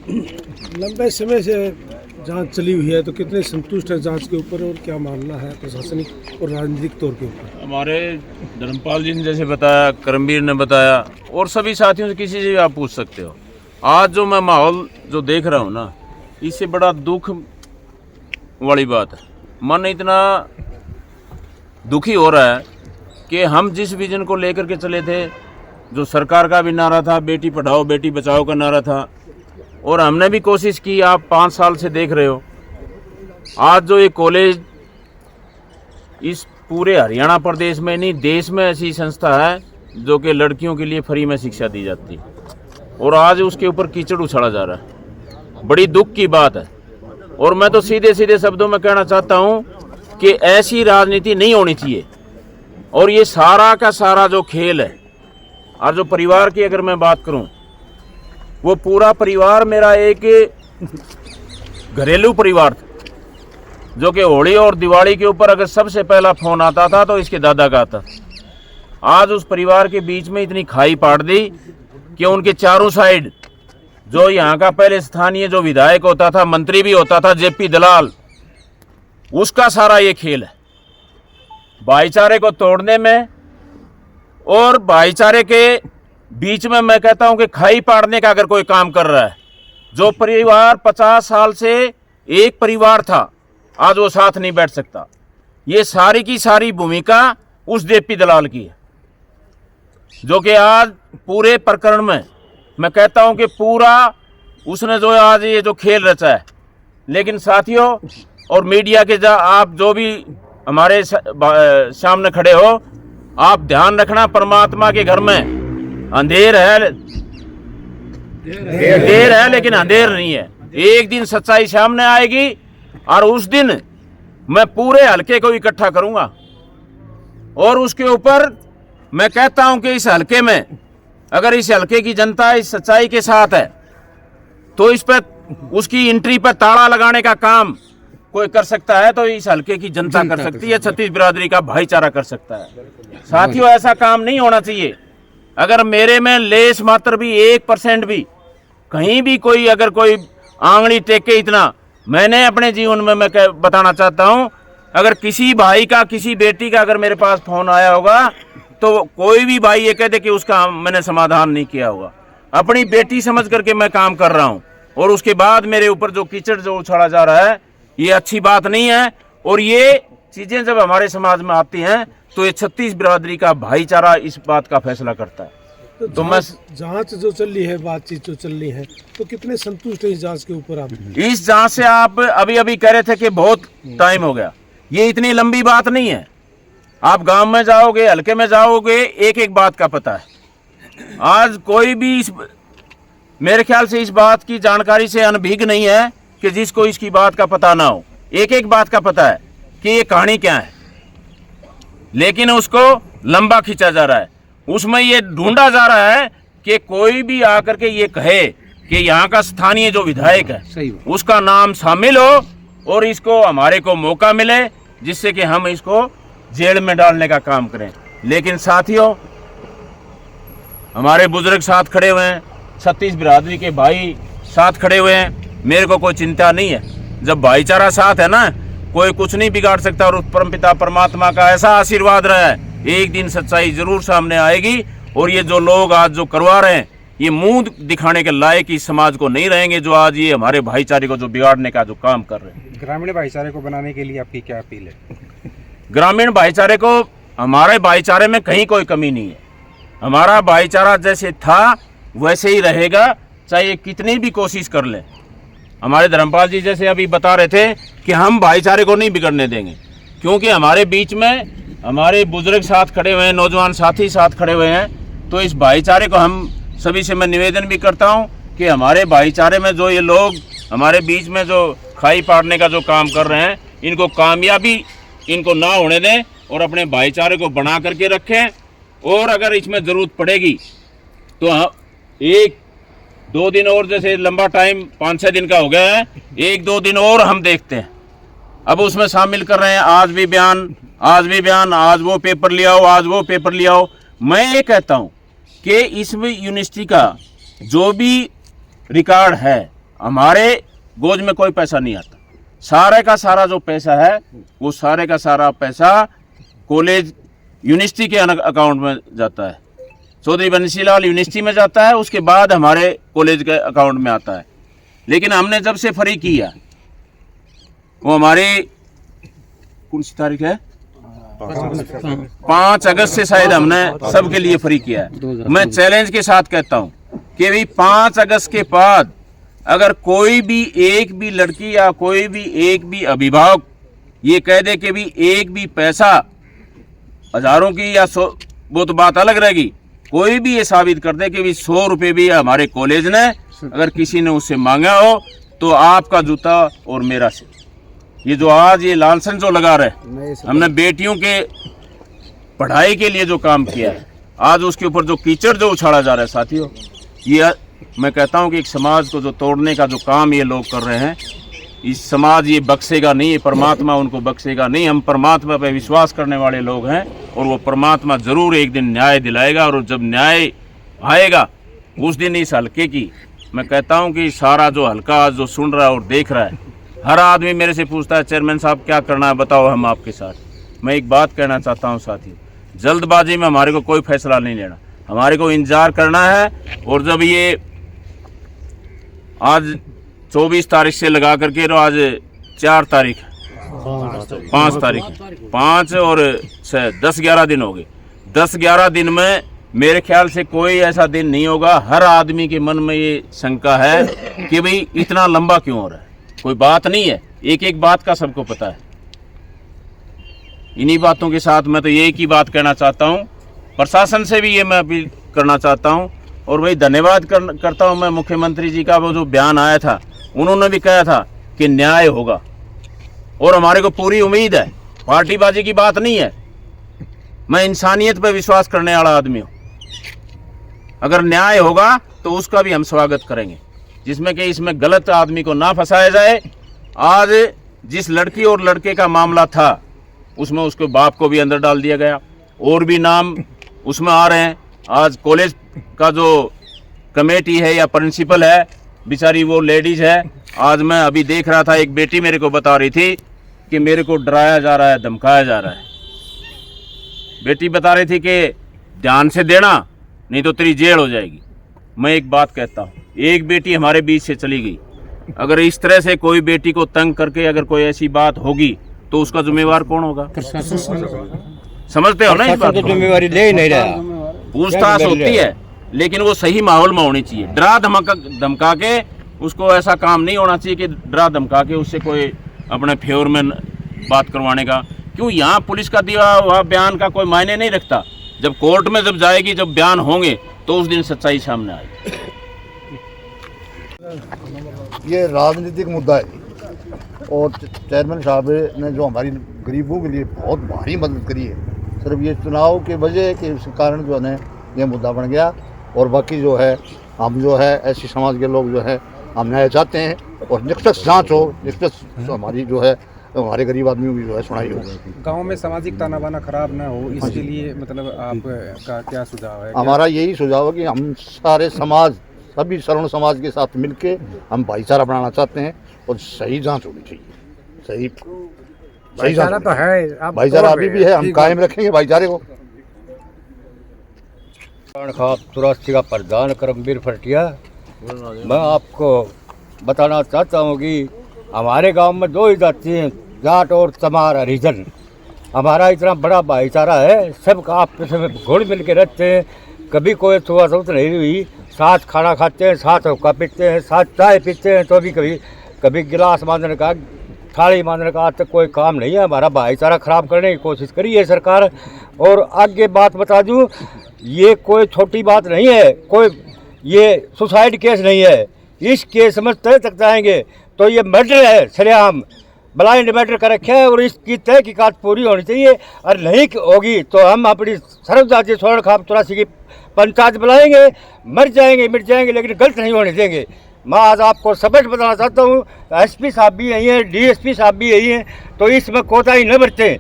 लंबे समय से जांच चली हुई है, तो कितने संतुष्ट है जांच के ऊपर और क्या मानना है प्रशासनिक और राजनीतिक तौर के ऊपर? हमारे धर्मपाल जी ने जैसे बताया, करमवीर ने बताया, और सभी साथियों से किसी से भी आप पूछ सकते हो। आज जो मैं माहौल जो देख रहा हूँ ना, इससे बड़ा दुख वाली बात है। मन इतना दुखी हो रहा है कि हम जिस विजन को लेकर के चले थे, जो सरकार का भी नारा था, बेटी पढ़ाओ बेटी बचाओ का नारा था, और हमने भी कोशिश की। आप 5 साल से देख रहे हो, आज जो ये कॉलेज इस पूरे हरियाणा प्रदेश में नहीं, देश में ऐसी संस्था है जो कि लड़कियों के लिए फ्री में शिक्षा दी जाती है, और आज उसके ऊपर कीचड़ उछाला जा रहा है। बड़ी दुख की बात है। और मैं तो सीधे सीधे शब्दों में कहना चाहता हूँ कि ऐसी राजनीति नहीं होनी चाहिए। और ये सारा का सारा जो खेल है, और जो परिवार की अगर मैं बात करूं, वो पूरा परिवार मेरा एक घरेलू परिवार था, जो कि होली और दिवाली के ऊपर अगर सबसे पहला फोन आता था तो इसके दादा का आता। आज उस परिवार के बीच में इतनी खाई पाड़ दी कि उनके चारों साइड जो यहाँ का पहले स्थानीय जो विधायक होता था, मंत्री भी होता था, जेपी दलाल, उसका सारा ये खेल है भाईचारे को तोड़ने में। और भाईचारे के बीच में मैं कहता हूं कि खाई पाड़ने का अगर कोई काम कर रहा है, जो परिवार 50 साल से एक परिवार था, आज वो साथ नहीं बैठ सकता। ये सारी की सारी भूमिका उस जेपी दलाल की है, जो कि आज पूरे प्रकरण में मैं कहता हूं कि पूरा उसने जो आज ये जो खेल रचा है। लेकिन साथियों और मीडिया के आप जो भी हमारे सामने खड़े हो, आप ध्यान रखना, परमात्मा के घर में अंधेर है, देर है लेकिन अंधेर नहीं है। एक दिन सच्चाई सामने आएगी और उस दिन मैं पूरे हलके को इकट्ठा करूंगा, और उसके ऊपर मैं कहता हूं कि इस हलके में अगर इस हलके की जनता इस सच्चाई के साथ है, तो इस पर उसकी एंट्री पर ताला लगाने का काम कोई कर सकता है तो इस हलके की जनता कर सकती है, छत्तीस बिरादरी का भाईचारा कर सकता है। साथियों, ऐसा काम नहीं होना चाहिए। अगर मेरे में लेस मात्र भी 1% भी कहीं भी कोई अगर कोई आंगली टेके, इतना मैंने अपने जीवन में मैं बताना चाहता हूं, अगर किसी भाई का किसी बेटी का अगर मेरे पास फोन आया होगा तो कोई भी भाई ये कह दे कि उसका मैंने समाधान नहीं किया होगा। अपनी बेटी समझ करके मैं काम कर रहा हूं, और उसके बाद मेरे ऊपर जो कीचड़ जो उछाला जा रहा है, ये अच्छी बात नहीं है। और ये चीजें जब हमारे समाज में आती हैं तो ये छत्तीस बिरादरी का भाईचारा इस बात का फैसला करता है। तो मैं जांच जो चल रही है, बातचीत जो चल रही है, तो कितने संतुष्ट है इस जांच के ऊपर आप? इस जांच से आप अभी अभी कह रहे थे कि बहुत टाइम हो गया, ये इतनी लंबी बात नहीं है। आप गांव में जाओगे, हल्के में जाओगे, एक एक बात का पता है। आज कोई भी मेरे ख्याल से इस बात की जानकारी से अनभिज्ञ नहीं है कि जिसको इसकी बात का पता ना हो। एक एक बात का पता है कि ये कहानी क्या है, लेकिन उसको लंबा खींचा जा रहा है। उसमें ये ढूंढा जा रहा है कि कोई भी आकर के ये कहे कि यहाँ का स्थानीय जो विधायक है उसका नाम शामिल हो, और इसको हमारे को मौका मिले जिससे कि हम इसको जेल में डालने का काम करें। लेकिन साथियों, हमारे बुजुर्ग साथ खड़े हुए हैं, छत्तीस बिरादरी के भाई साथ खड़े हुए हैं, मेरे को कोई चिंता नहीं है। जब भाईचारा साथ है ना, कोई कुछ नहीं बिगाड़ सकता। और उस परमपिता परमात्मा का ऐसा आशीर्वाद रहा है, एक दिन सच्चाई जरूर सामने आएगी। और ये जो लोग आज जो करवा रहे हैं, ये मुंह दिखाने के लायक इस समाज को नहीं रहेंगे, जो आज ये हमारे भाईचारे को जो बिगाड़ने का जो काम कर रहे हैं। ग्रामीण भाईचारे को बनाने के लिए आपकी क्या अपील है? ग्रामीण भाईचारे को, हमारे भाईचारे में कहीं कोई कमी नहीं है। हमारा भाईचारा जैसे था वैसे ही रहेगा, चाहे कितनी भी कोशिश कर ले। हमारे धर्मपाल जी जैसे अभी बता रहे थे कि हम भाईचारे को नहीं बिगड़ने देंगे, क्योंकि हमारे बीच में हमारे बुजुर्ग साथ खड़े हुए हैं, नौजवान साथी साथ खड़े हुए हैं। तो इस भाईचारे को हम सभी से मैं निवेदन भी करता हूं कि हमारे भाईचारे में जो ये लोग हमारे बीच में जो खाई पाड़ने का जो काम कर रहे हैं, इनको कामयाबी इनको ना होने दें और अपने भाईचारे को बना करके रखें। और अगर इसमें ज़रूरत पड़ेगी तो 1-2 दिन और, जैसे लंबा टाइम 5-6 दिन का हो गया है, 1-2 दिन और हम देखते हैं। अब उसमें शामिल कर रहे हैं आज भी बयान, आज वो पेपर ले आओ, आज वो पेपर ले आओ। मैं ये कहता हूँ कि इसमें यूनिवर्सिटी का जो भी रिकॉर्ड है, हमारे गोज में कोई पैसा नहीं आता। सारे का सारा जो पैसा है वो सारे का सारा पैसा कॉलेज यूनिवर्सिटी के अकाउंट में जाता है। चौधरी बंसीलाल यूनिवर्सिटी में जाता है, उसके बाद हमारे कॉलेज के अकाउंट में आता है। लेकिन हमने जब से फ्री किया, वो हमारी कौन सी तारीख है, 5 अगस्त से शायद हमने सबके लिए फ्री किया है। मैं चैलेंज के साथ कहता हूं कि भाई 5 अगस्त के बाद अगर कोई भी एक भी लड़की या कोई भी एक भी अभिभावक ये कह दे कि भी एक भी पैसा हजारों की या 100, वो तो बात अलग रहेगी। कोई भी ये साबित कर दे कि भी 100 रुपये भी हमारे कॉलेज ने अगर किसी ने उससे मांगा हो तो आपका जूता और मेरा से। ये जो आज ये लालसन जो लगा रहे, हमने बेटियों के पढ़ाई के लिए जो काम किया है, आज उसके ऊपर जो कीचड़ जो उछाला जा रहा है साथियों, ये मैं कहता हूं कि एक समाज को जो तोड़ने का जो काम ये लोग कर रहे हैं, इस समाज ये बख्शेगा नहीं, ये परमात्मा उनको बख्शेगा नहीं। हम परमात्मा पर विश्वास करने वाले लोग हैं और वो परमात्मा जरूर एक दिन न्याय दिलाएगा। और जब न्याय आएगा उस दिन इस हल्के की, मैं कहता हूं कि सारा जो हल्का जो सुन रहा है और देख रहा है, हर आदमी मेरे से पूछता है चेयरमैन साहब क्या करना है, बताओ हम आपके साथ। मैं एक बात कहना चाहता हूं साथियों, जल्दबाजी में हमारे को कोई फैसला नहीं लेना, हमारे को इंतजार करना है। और जब ये आज 24 तारीख से लगा करके तो आज 4 तारीख 5 तारीख 5 और 10-11 दिन हो गए। 10-11 दिन में मेरे ख्याल से कोई ऐसा दिन नहीं होगा, हर आदमी के मन में ये शंका है कि भाई इतना लंबा क्यों हो रहा है। कोई बात नहीं है, एक एक बात का सबको पता है। इन्हीं बातों के साथ मैं तो एक ही बात कहना चाहता हूँ, प्रशासन से भी ये मैं अपील करना चाहता हूँ। और भाई धन्यवाद करता हूँ मैं मुख्यमंत्री जी का, वो जो बयान आया था उन्होंने भी कहा था कि न्याय होगा और हमारे को पूरी उम्मीद है। पार्टीबाजी की बात नहीं है, मैं इंसानियत पर विश्वास करने वाला आदमी हूँ। अगर न्याय होगा तो उसका भी हम स्वागत करेंगे, जिसमें कि इसमें गलत आदमी को ना फंसाया जाए। आज जिस लड़की और लड़के का मामला था उसमें उसके बाप को भी अंदर डाल दिया गया, और भी नाम उसमें आ रहे हैं। आज कॉलेज का जो कमेटी है या प्रिंसिपल है, बेचारी वो लेडीज है। आज मैं अभी देख रहा था, एक बेटी मेरे को बता रही थी कि मेरे को डराया जा रहा है, धमकाया जा रहा है। बेटी बता रही थी कि ध्यान से देना नहीं तो तेरी जेल हो जाएगी। मैं एक बात कहता हूँ, एक बेटी हमारे बीच से चली गई, अगर इस तरह से कोई बेटी को तंग करके अगर कोई ऐसी बात होगी तो उसका जिम्मेवार कौन होगा? समझते हो ना इस बात को? जिम्मेवारी ले नहीं रहा, पूछताछ होती है लेकिन वो सही माहौल में होनी चाहिए। डरा धमका के उसको ऐसा काम नहीं होना चाहिए कि डरा धमका के उससे कोई अपने फेवर में बात करवाने का। क्यों? यहाँ पुलिस का दिया हुआ बयान का कोई मायने नहीं रखता। जब कोर्ट में जब जाएगी, जब बयान होंगे तो उस दिन सच्चाई सामने आएगी। ये राजनीतिक मुद्दा है और चेयरमैन साहब ने जो हमारी गरीबों के लिए बहुत भारी मदद करी है, सिर्फ ये चुनाव के वजह के कारण जो है ये मुद्दा बन गया। और बाकी जो है हम जो है ऐसी समाज के लोग जो है हम न्याय चाहते हैं और निष्पक्ष जांच हो, निष्पक्ष हमारी जो है हमारे गरीब आदमियों की जो है सुनाई हो। गांव में सामाजिक ताना बाना खराब ना हो, इसके लिए मतलब आपका क्या सुझाव है? हमारा यही सुझाव है कि हम सारे समाज, सभी शरण समाज के साथ मिलके हम भाईचारा बनाना चाहते हैं और सही जांच होनी चाहिए। सही भाईचारा तो है, भाईचारा अभी भी है, हम कायम रखेंगे भाईचारे को। खास 84 का प्रधान करमवीर फटिया। मैं आपको बताना चाहता हूँ कि हमारे गांव में 2 ही जाति हैं, जाट और चमार हरिजन। हमारा इतना बड़ा भाईचारा है, सब आपस में घुल मिल के रहते हैं। कभी कोई छुआछूत नहीं हुई, साथ खाना खाते हैं, साथ हुक्का पीते हैं, साथ चाय पीते हैं। तो भी कभी गिलास मांजने का, थाली मांजने का आज तक कोई काम नहीं है। हमारा भाईचारा खराब करने की कोशिश करी है सरकार। और आगे बात बता दूं, ये कोई छोटी बात नहीं है, कोई ये सुसाइड केस नहीं है। इस केस में तय तक जाएंगे तो ये मर्डर है, सरेआम ब्लाइंड मर्डर कर रखे है और इसकी तहकीकात पूरी होनी चाहिए। और नहीं होगी तो हम अपनी सर्वजातीय स्वर्ण खाप 84 की पंचायत बुलाएंगे, मर जाएंगे मिट जाएंगे, लेकिन गलत नहीं होने देंगे। मैं आज आपको सबक बताना चाहता हूँ, एसपी साहब भी यही हैं, डीएसपी साहब भी यही हैं, तो इसमें कोताही न बरतें।